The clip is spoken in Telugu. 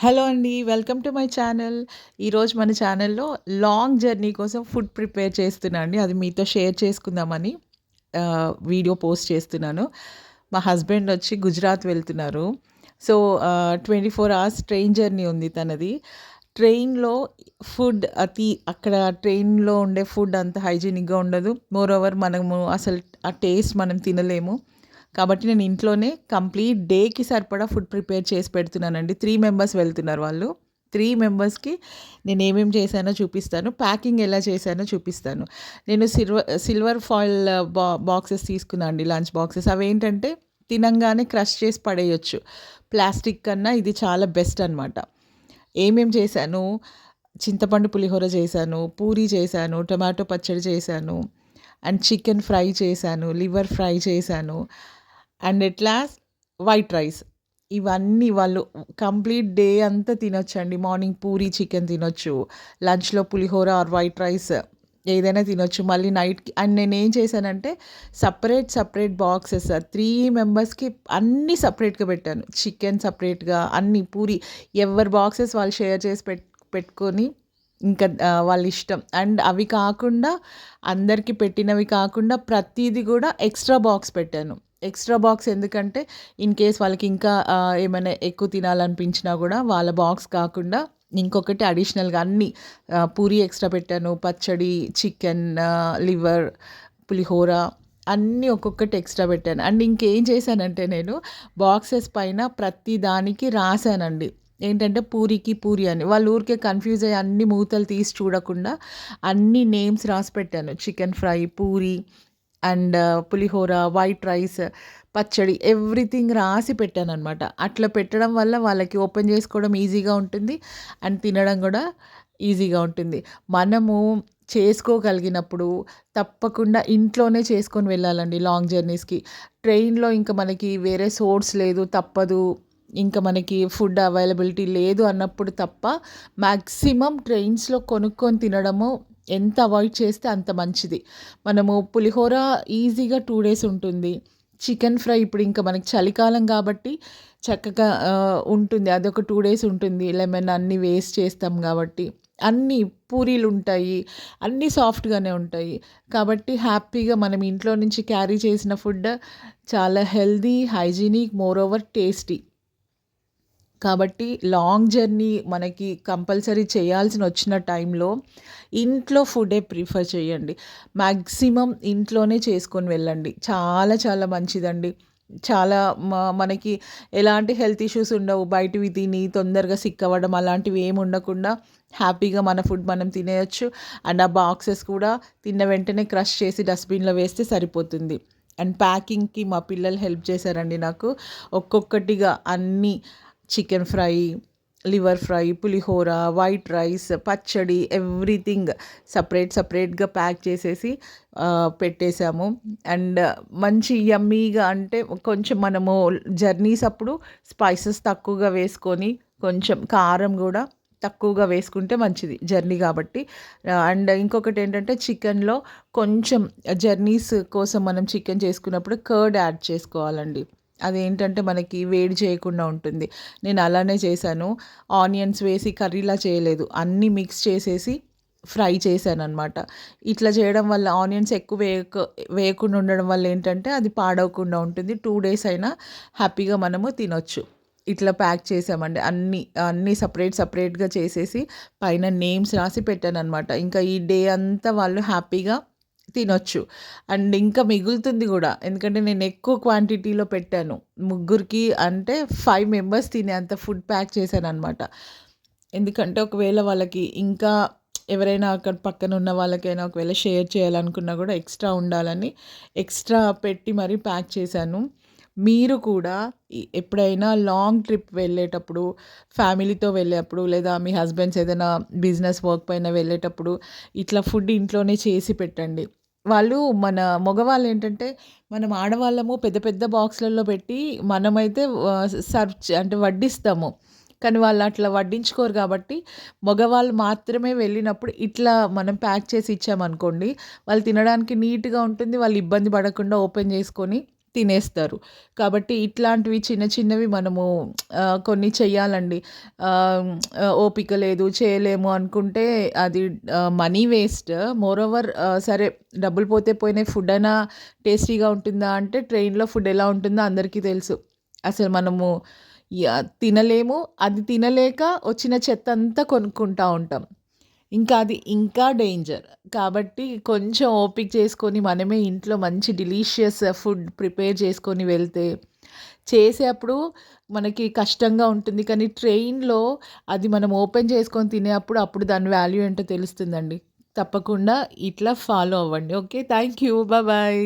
హలో అండి. Welcome to my channel. ఈరోజు మన ఛానల్‌లో లాంగ్ జర్నీ కోసం ఫుడ్ ప్రిపేర్ చేస్తున్నా అండి. అది మీతో షేర్ చేసుకుందామని వీడియో పోస్ట్ చేస్తున్నాను. మా హస్బెండ్ వచ్చి గుజరాత్ వెళ్తున్నారు. సో, 24 అవర్స్ ట్రైన్ జర్నీ ఉంది తనది. ట్రైన్‌లో ఫుడ్ అక్కడ ట్రైన్‌లో ఉండే ఫుడ్ అంత హైజీనిక్‌గా ఉండదు. మోరోవర్ మనము అసలు ఆ టేస్ట్ మనం తినలేము. కాబట్టి నేను ఇంట్లోనే కంప్లీట్ డేకి సరిపడా ఫుడ్ ప్రిపేర్ చేసి పెడుతున్నానండి. 3 మెంబర్స్ వెళ్తున్నారు వాళ్ళు. 3 మెంబర్స్‌కి నేనేమేమి చేశానో చూపిస్తాను. ప్యాకింగ్ ఎలా చేశానో చూపిస్తాను. నేను సిల్వర్ ఫాయిల్ బాక్సెస్ తీసుకున్నా అండి, లంచ్ బాక్సెస్. అవేంటంటే తినంగానే క్రష్ చేసి పడేయొచ్చు. ప్లాస్టిక్ కన్నా ఇది చాలా బెస్ట్ అనమాట. ఏమేం చేశాను, చింతపండు పులిహోర చేశాను, పూరి చేశాను, టొమాటో పచ్చడి చేశాను, అండ్ చికెన్ ఫ్రై చేశాను, లివర్ ఫ్రై చేశాను, and at last white rice. ఇవన్నీ వాళ్ళు కంప్లీట్ డే అంతా తినొచ్చండి. మార్నింగ్ పూరి చికెన్ తినొచ్చు. లంచ్‌లో పులిహోర ఆర్ వైట్ రైస్ ఏదైనా తినొచ్చు. మళ్ళీ నైట్‌కి అండ్ నేనేం చేశానంటే సెపరేట్ బాక్సెస్ 3 మెంబర్స్‌కి అన్నీ సెపరేట్‌గా పెట్టాను. చికెన్ సెపరేట్‌గా అన్నీ పూరి ఎవరి బాక్సెస్ వాళ్ళు షేర్ చేసి పెట్టుకొని ఇంకా వాళ్ళ ఇష్టం. అండ్ అవి కాకుండా అందరికి పెట్టినవి కాకుండా ప్రతీది కూడా ఎక్స్‌ట్రా బాక్స్ పెట్టాను. ఎక్స్‌ట్రా బాక్స్ ఎందుకంటే ఇన్ కేస్ వాళ్ళకి ఇంకా ఏమైనా ఎక్కువ తినాలనిపించినా కూడా వాళ్ళ బాక్స్ కాకుండా ఇంకొకటి అడిషనల్‌గా అన్నీ పూరి ఎక్స్ట్రా పెట్టాను. పచ్చడి, చికెన్, లివర్, పులిహోర అన్నీ ఒక్కొక్కటి ఎక్స్ట్రా పెట్టాను. అండ్ ఇంకేం చేశానంటే నేను బాక్సెస్ పైన ప్రతి దానికి రాసానండి. ఏంటంటే పూరికి పూరి అని. వాళ్ళు ఊరికే కన్‌ఫ్యూజ్ అయ్యి అన్ని మూతలు తీసి చూడకుండా అన్ని నేమ్స్ రాసి పెట్టాను. Chicken fry, puri and pulihora, white rice, పచ్చడి ఎవ్రీథింగ్ రాసి పెట్టాననమాట. అట్లా పెట్టడం వల్ల వాళ్ళకి ఓపెన్ చేసుకోవడం ఈజీగా ఉంటుంది. అండ్ తినడం కూడా ఈజీగా ఉంటుంది. మనము చేసుకోగలిగినప్పుడు తప్పకుండా ఇంట్లోనే చేసుకొని వెళ్ళాలండి లాంగ్ జర్నీస్‌కి. ట్రైన్‌లో ఇంకా మనకి వేరే సోర్స్ లేదు, తప్పదు. ఇంకా మనకి ఫుడ్ అవైలబిలిటీ లేదు అన్నప్పుడు తప్ప మాక్సిమం ట్రైన్స్‌లో కొనుక్కొని తినడము ఎంత అవాయిడ్ చేస్తే అంత మంచిది. మనము పులిహోర ఈజీగా 2 డేస్ ఉంటుంది. చికెన్ ఫ్రై ఇప్పుడు ఇంకా మనకి చలికాలం కాబట్టి చక్కగా ఉంటుంది. అదొక 2 డేస్ ఉంటుంది. లెమన్ అన్నీ వేస్ట్ చేస్తాం కాబట్టి. అన్నీ పూరీలుంటాయి. అన్నీ సాఫ్ట్‌గానే ఉంటాయి. కాబట్టి హ్యాపీగా మనం ఇంట్లో నుంచి క్యారీ చేసిన ఫుడ్ చాలా healthy, hygienic, more over tasty. కాబట్టి లాంగ్ జర్నీ మనకి కంపల్సరీ చేయాల్సినొచ్చిన టైంలో ఇంట్లో ఫుడ్డే ప్రిఫర్ చేయండి. మాక్సిమం ఇంట్లోనే చేసుకొని వెళ్ళండి. చాలా చాలా మంచిదండి. చాలా మనకి ఎలాంటి హెల్త్ ఇష్యూస్ ఉండవు. బయటివి తిని తొందరగా సిక్ అవ్వడం అలాంటివి ఏమి ఉండకుండా హ్యాపీగా మన ఫుడ్ మనం తినేయొచ్చు. అండ్ ఆ బాక్సెస్ కూడా తిన్న వెంటనే క్రష్ చేసి డస్ట్‌బిన్‌లో వేస్తే సరిపోతుంది. అండ్ ప్యాకింగ్‌కి మా పిల్లలు హెల్ప్ చేశారండి నాకు. ఒక్కొక్కటిగా అన్నీ చికెన్ ఫ్రై, లివర్ ఫ్రై, పులిహోర, వైట్ రైస్, పచ్చడి ఎవ్రీథింగ్ సెపరేట్‌గా ప్యాక్ చేసేసి పెట్టేసాము. అండ్ మంచి యమ్మీగా అంటే కొంచెం మనము జర్నీస్ అప్పుడు స్పైసెస్ తక్కువగా వేసుకొని కొంచెం కారం గూడా తక్కువగా వేసుకుంటే మంచిది జర్నీ కాబట్టి. అండ్ ఇంకొకటేంటంటే చికెన్‌లో కొంచెం జర్నీస్ కోసం మనం చికెన్ చేసుకున్నప్పుడు కర్డ్ యాడ్ చేసుకోవాలండి. అదేంటంటే మనకి వేడి చేయకుండా ఉంటుంది. నేను అలానే చేశాను. ఆనియన్స్ వేసి కర్రీలా చేయలేదు. అన్నీ మిక్స్ చేసేసి ఫ్రై చేశాననమాట. ఇట్లా చేయడం వల్ల ఆనియన్స్ ఎక్కువ వేయకుండా ఉండడం వల్ల ఏంటంటే అది పాడవకుండా ఉంటుంది. 2 డేస్ అయినా హ్యాపీగా మనము తినొచ్చు. ఇట్లా ప్యాక్ చేసామండి. అన్నీ సెపరేట్‌గా చేసేసి పైన నేమ్స్ రాసి పెట్టాననమాట. ఇంకా ఈ డే అంతా వాళ్ళు హ్యాపీగా తినొచ్చు. అండ్ ఇంకా మిగులుతుంది గూడా. ఎందుకంటే నేను ఎక్కువ క్వాంటిటీలో పెట్టాను. ముగ్గురికి అంటే 5 మెంబర్స్ తినేంత ఫుడ్ ప్యాక్ చేశాననమాట. ఎందుకంటే ఒకవేళ వాళ్ళకి ఇంకా ఎవరైనా అక్కడ పక్కన ఉన్న వాళ్ళకైనా ఒకవేళ షేర్ చేయాలనుకున్నా గూడా ఎక్స్‌ట్రా ఉండాలని ఎక్స్‌ట్రా పెట్టి మరీ ప్యాక్ చేశాను. మీరు కూడా ఎప్పుడైనా లాంగ్ ట్రిప్ వెళ్ళేటప్పుడు, ఫ్యామిలీతో వెళ్ళేప్పుడు లేదా మీ హస్బెండ్స్ ఏదైనా బిజినెస్ వర్క్ పైన వెళ్ళేటప్పుడు ఇట్లా ఫుడ్ ఇంట్లోనే చేసి పెట్టండి. వాళ్ళు మన మగవాళ్ళేంటంటే మనం ఆడవాళ్ళము పెద్ద పెద్ద బాక్స్‌లలో పెట్టి మనమైతే సర్వ్ అంటే వడ్డిస్తాము. కానీ వాళ్ళు అట్లా వడ్డించుకోరు కాబట్టి మగవాళ్ళు మాత్రమే వెళ్ళినప్పుడు ఇట్లా మనం ప్యాక్ చేసి ఇచ్చామనుకోండి, వాళ్ళు తినడానికి నీట్‌గా ఉంటుంది. వాళ్ళు ఇబ్బంది పడకుండా ఓపెన్ చేసుకొని తినేస్తారు. కాబట్టి ఇట్లాంటివి చిన్న చిన్నవి మనము కొన్ని చెయ్యాలండి. ఆహ్, ఓపిక లేదు, చేయలేము అనుకుంటే అది మనీ వేస్ట్. మోరోవర్ సరే డబ్బులు పోతే పోయినాయి ఫుడ్డయినా టేస్టీగా ఉంటుందా అంటే ట్రైన్‌లో ఫుడ్ ఎలా ఉంటుందో అందరికీ తెలుసు. అసలు మనము తినలేము. అది తినలేక వచ్చిన చెత్తంతా కొనుక్కుంటా ఉంటాం. ఇంకా అది ఇంకా డేంజర్. కాబట్టి కొంచెం ఓపిక చేసుకొని మనమే ఇంట్లో మంచి డెలీషియస్ ఫుడ్ ప్రిపేర్ చేసుకొని వెళ్తే, చేసేప్పుడు మనకి కష్టంగా ఉంటుంది. కానీ ట్రైన్‌లో అది మనం ఓపెన్ చేసుకొని తినేప్పుడు అప్పుడు దాని వాల్యూ ఏంటో తెలుస్తుందండి. తప్పకుండా ఇట్లా ఫాలో అవ్వండి. ఓకే. Thank you. బాయ్.